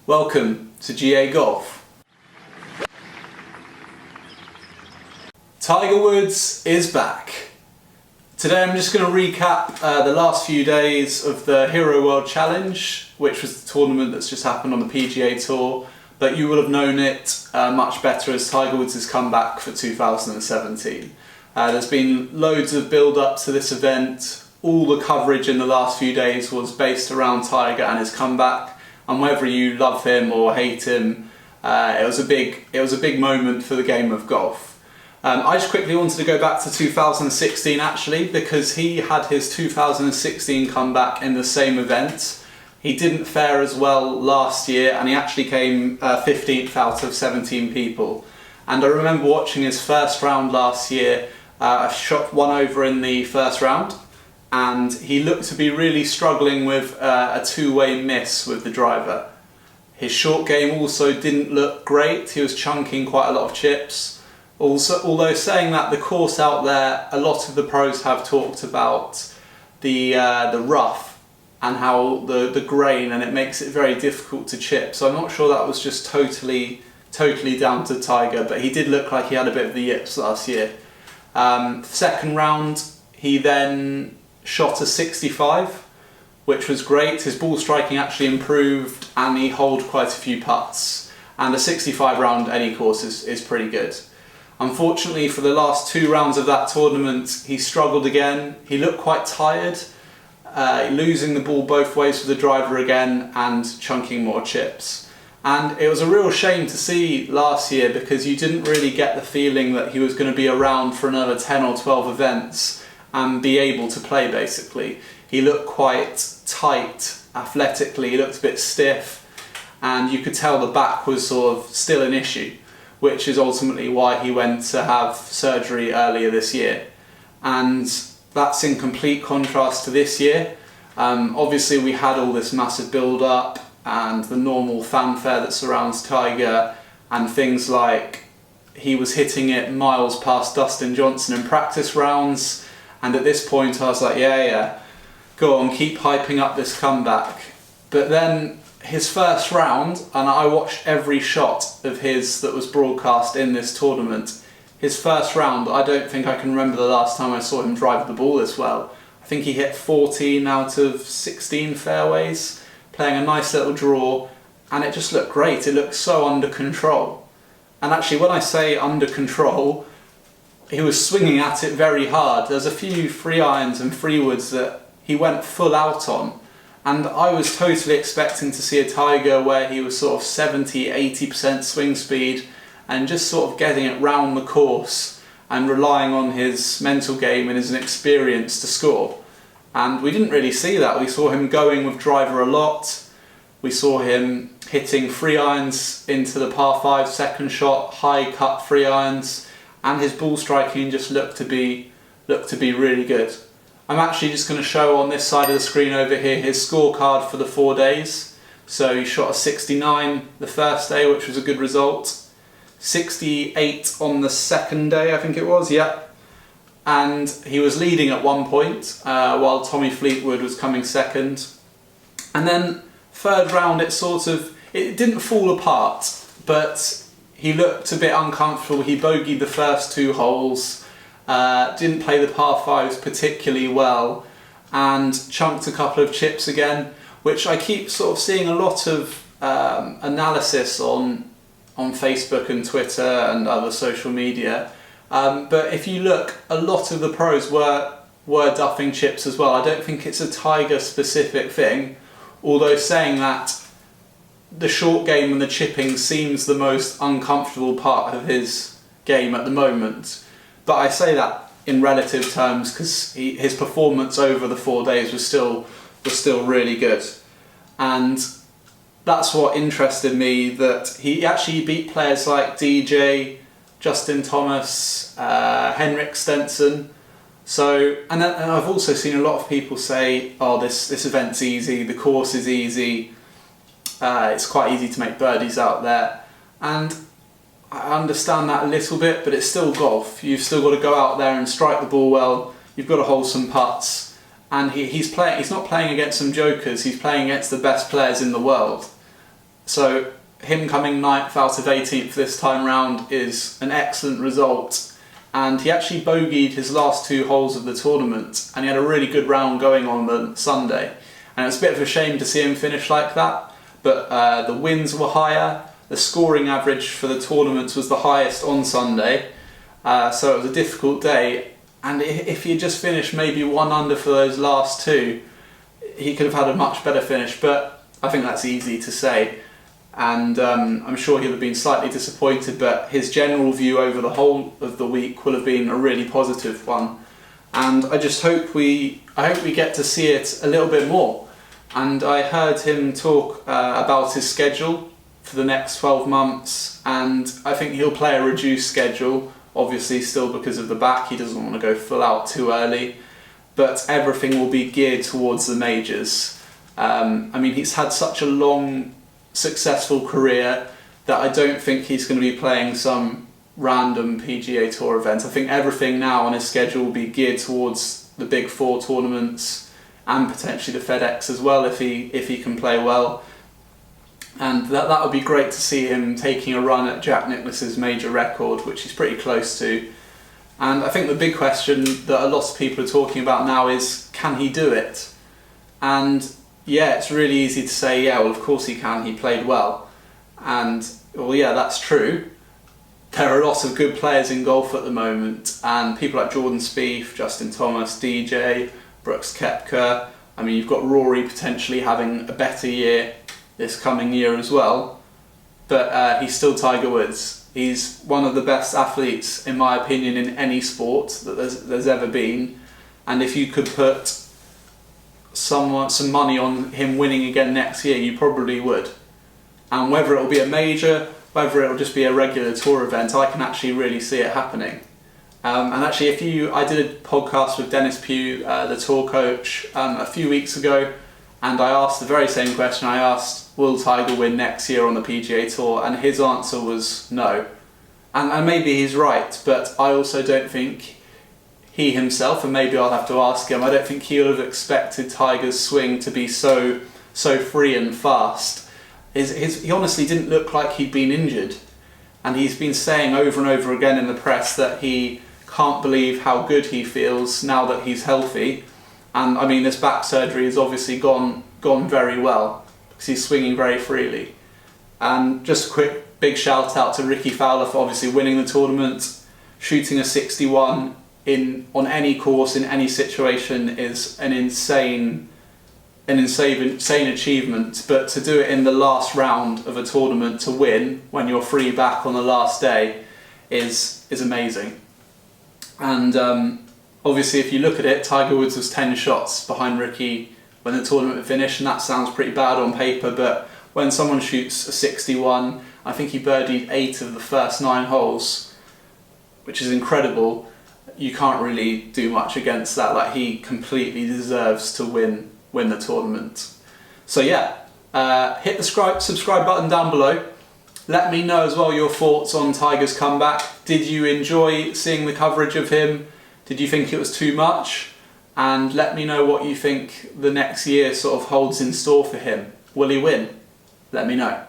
Welcome to GA Golf. Tiger Woods is back. Today I'm just going to recap the last few days of the Hero World Challenge, which was the tournament that's just happened on the PGA Tour, but you will have known it much better as Tiger Woods has come back for 2017. There's been loads of build-up to this event. All the coverage in the last few days was based around Tiger and his comeback. And whether you love him or hate him, it was a big moment for the game of golf. I just quickly wanted to go back to 2016 actually, because he had his 2016 comeback in the same event. He didn't fare as well last year, and he actually came 15th out of 17 people. And I remember watching his first round last year. I shot one over in the first round, and he looked to be really struggling with a two-way miss with the driver. His short game also didn't look great. He was chunking quite a lot of chips. Also, although saying that, the course out there, a lot of the pros have talked about the rough and how the grain, and it makes it very difficult to chip. So I'm not sure that was just totally down to Tiger, but he did look like he had a bit of the yips last year. Second round, he then shot a 65, which was great. His ball striking actually improved, and he holed quite a few putts. And a 65 round any course is pretty good. Unfortunately, for the last two rounds of that tournament, he struggled again. He looked quite tired, losing the ball both ways with the driver again and chunking more chips. And it was a real shame to see last year, because you didn't really get the feeling that he was going to be around for another 10 or 12 events and be able to play basically. He looked quite tight athletically, he looked a bit stiff, and you could tell the back was sort of still an issue, which is ultimately why he went to have surgery earlier this year. And that's in complete contrast to this year. Obviously we had all this massive build-up and the normal fanfare that surrounds Tiger, and things like he was hitting it miles past Dustin Johnson in practice rounds. And at this point I was like, yeah, go on, keep hyping up this comeback. But then his first round, and I watched every shot of his that was broadcast in this tournament, his first round, I don't think I can remember the last time I saw him drive the ball this well. I think he hit 14 out of 16 fairways, playing a nice little draw, and it just looked great. It looked so under control. And actually, when I say under control, he was swinging at it very hard. There's a few free irons and free woods that he went full out on, and I was totally expecting to see a Tiger where he was sort of 70-80% swing speed and just sort of getting it round the course and relying on his mental game and his experience to score. And we didn't really see that. We saw him going with driver a lot. We saw him hitting free irons into the par 5 second shot, high cut free irons, and his ball striking just looked to be really good. I'm actually just going to show on this side of the screen over here his scorecard for the 4 days. So he shot a 69 the first day, which was a good result. 68 on the second day, I think it was, yeah. And he was leading at one point, while Tommy Fleetwood was coming second. And then third round, it didn't fall apart, but he looked a bit uncomfortable. He bogeyed the first 2 holes, didn't play the par 5s particularly well, and chunked a couple of chips again, which I keep sort of seeing a lot of analysis on Facebook and Twitter and other social media. But if you look, a lot of the pros were duffing chips as well. I don't think it's a Tiger specific thing, although saying that, the short game and the chipping seems the most uncomfortable part of his game at the moment. But I say that in relative terms, because his performance over the 4 days was still really good. And that's what interested me, that he actually beat players like DJ, Justin Thomas, Henrik Stenson. So, and I've also seen a lot of people say, oh, this event's easy, the course is easy, it's quite easy to make birdies out there. And I understand that a little bit, but it's still golf. You've still got to go out there and strike the ball well, you've got to hold some putts. And he's not playing against some jokers, he's playing against the best players in the world. So him coming 9th out of 18th this time round is an excellent result. And he actually bogeyed his last 2 holes of the tournament, and he had a really good round going on the Sunday. And it's a bit of a shame to see him finish like that, but the wins were higher, the scoring average for the tournament was the highest on Sunday, so it was a difficult day. And if he had just finished maybe 1 under for those last 2, he could have had a much better finish, but I think that's easy to say. And I'm sure he'll have been slightly disappointed, but his general view over the whole of the week will have been a really positive one. And I just hope we get to see it a little bit more. And I heard him talk about his schedule for the next 12 months, and I think he'll play a reduced schedule, obviously still because of the back. He doesn't want to go full out too early, but everything will be geared towards the majors. I mean, he's had such a long, successful career that I don't think he's going to be playing some random PGA Tour event. I think everything now on his schedule will be geared towards the Big Four tournaments and potentially the FedEx as well if he can play well. And that would be great to see him taking a run at Jack Nicklaus's major record, which he's pretty close to. And I think the big question that a lot of people are talking about now is, can he do it? And yeah, it's really easy to say, yeah, well, of course he can, he played well. And, well, yeah, that's true. There are lots of good players in golf at the moment, and people like Jordan Spieth, Justin Thomas, DJ, Brooks Koepka. I mean, you've got Rory potentially having a better year this coming year as well. But he's still Tiger Woods. He's one of the best athletes, in my opinion, in any sport that there's ever been. And if you could put some money on him winning again next year, you probably would. And whether it'll be a major, whether it'll just be a regular tour event, I can actually really see it happening. And actually, I did a podcast with Dennis Pugh, the tour coach, a few weeks ago, and I asked the very same question. I asked, will Tiger win next year on the PGA Tour? And his answer was no. And maybe he's right, but I also don't think he himself, and maybe I'll have to ask him, I don't think he would have expected Tiger's swing to be so free and fast. He honestly didn't look like he'd been injured. And he's been saying over and over again in the press that he can't believe how good he feels now that he's healthy. And I mean, this back surgery has obviously gone very well because he's swinging very freely. And just a quick big shout out to Ricky Fowler for obviously winning the tournament. Shooting a 61 on any course in any situation is an insane achievement, but to do it in the last round of a tournament to win when you're free back on the last day is amazing. And obviously, if you look at it, Tiger Woods was 10 shots behind Ricky when the tournament finished, and that sounds pretty bad on paper, but when someone shoots a 61, I think he birdied 8 of the first 9 holes, which is incredible. You can't really do much against that. Like, he completely deserves to win the tournament. So yeah, hit the subscribe button down below. Let me know as well your thoughts on Tiger's comeback. Did you enjoy seeing the coverage of him? Did you think it was too much? And let me know what you think the next year sort of holds in store for him. Will he win? Let me know.